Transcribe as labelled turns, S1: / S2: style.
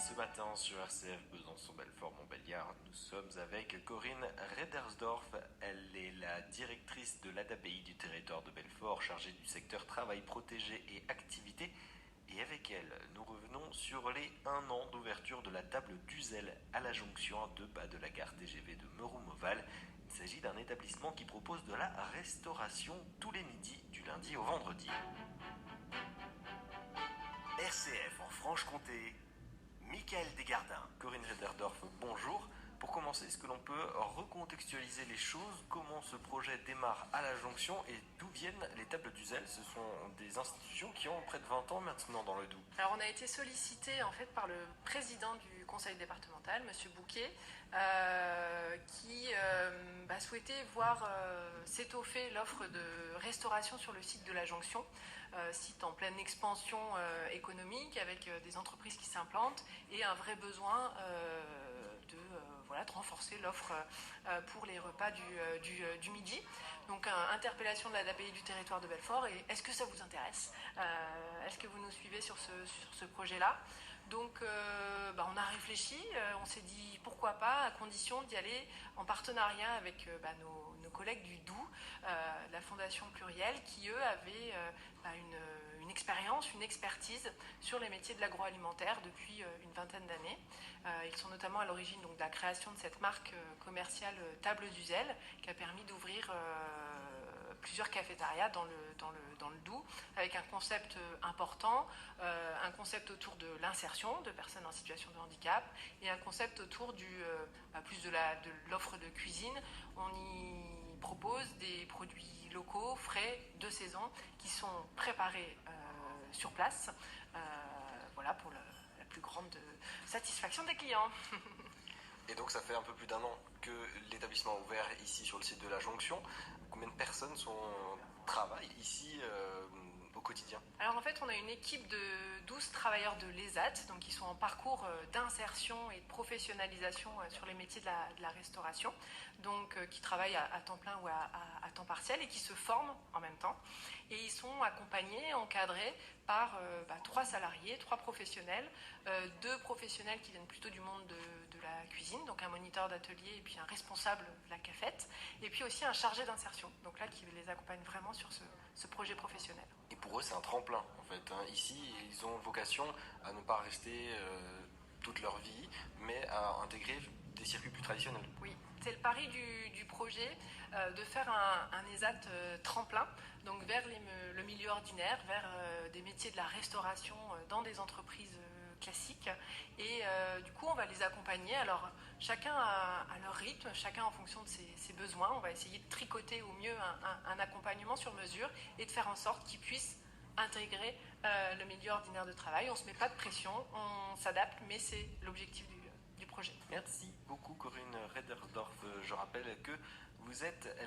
S1: Ce matin sur RCF Besançon-Belfort-Montbéliard, nous sommes avec Corinne Redersdorf. Elle est la directrice de l'ADAPI du territoire de Belfort, chargée du secteur travail protégé et activité. Et avec elle, nous revenons sur les 1 an d'ouverture de la table d'Uzel à la jonction à 2 pas de la gare TGV de Meuron-Moval. Il s'agit d'un établissement qui propose de la restauration tous les midis du lundi au vendredi. RCF en Franche-Comté, Michael Desgardins. Corinne Rederdorf, bonjour. Pour commencer, est-ce que l'on peut recontextualiser les choses? Comment ce projet démarre à la jonction et d'où viennent les tables d'Uzel? Ce sont des institutions qui ont près de 20 ans maintenant dans le Doubs.
S2: Alors on a été sollicité en fait par le président du conseil départemental, Monsieur Bouquet, qui souhaitait voir s'étoffer l'offre de restauration sur le site de la jonction, site en pleine expansion économique avec des entreprises qui s'implantent et un vrai besoin de renforcer l'offre pour les repas du midi. Donc interpellation de l'ADAPI du territoire de Belfort, et est-ce que ça vous intéresse? Est-ce que vous nous suivez sur ce projet-là? Donc on a réfléchi, on s'est dit pourquoi pas, à condition d'y aller en partenariat avec nos collègues du Doubs, la Fondation Pluriel, qui eux avaient une expérience, une expertise sur les métiers de l'agroalimentaire depuis une vingtaine d'années. Ils sont notamment à l'origine donc, de la création de cette marque commerciale Table d'Uzel, qui a permis d'ouvrir plusieurs cafétérias dans le Doubs, avec un concept important, un concept autour de l'insertion de personnes en situation de handicap et un concept autour plus de l'offre de cuisine. On y propose des produits locaux, frais, de saison, qui sont préparés sur place, pour la plus grande satisfaction des clients.
S1: Et donc ça fait un peu plus d'1 an que l'établissement a ouvert ici sur le site de la jonction. Combien de personnes travaillent ici au quotidien?
S2: Alors en fait, on a une équipe de 12 travailleurs de l'ESAT, donc qui sont en parcours d'insertion et de professionnalisation sur les métiers de la restauration, donc qui travaillent à temps plein ou à temps partiel et qui se forment en même temps. Et ils sont accompagnés, encadrés par 3 salariés, 3 professionnels, 2 professionnels qui viennent plutôt du monde de la cuisine, donc un moniteur d'atelier et puis un responsable de la cafette, et puis aussi un chargé d'insertion, donc là qui les accompagne vraiment sur ce projet professionnel.
S1: Et pour eux, c'est un tremplin en fait. Ici, ils ont vocation à ne pas rester toute leur vie, mais à intégrer des circuits plus traditionnels.
S2: Oui, c'est le pari du projet de faire un ESAT tremplin, donc vers le milieu ordinaire, vers des métiers de la restauration dans des entreprises classiques. Et du coup, on va les accompagner. Alors, chacun à leur rythme, chacun en fonction de ses besoins. On va essayer de tricoter au mieux un accompagnement sur mesure et de faire en sorte qu'ils puissent intégrer le milieu ordinaire de travail. On ne se met pas de pression, on s'adapte, mais c'est l'objectif du projet.
S1: Merci beaucoup Corinne Redersdorf. Je rappelle que vous êtes la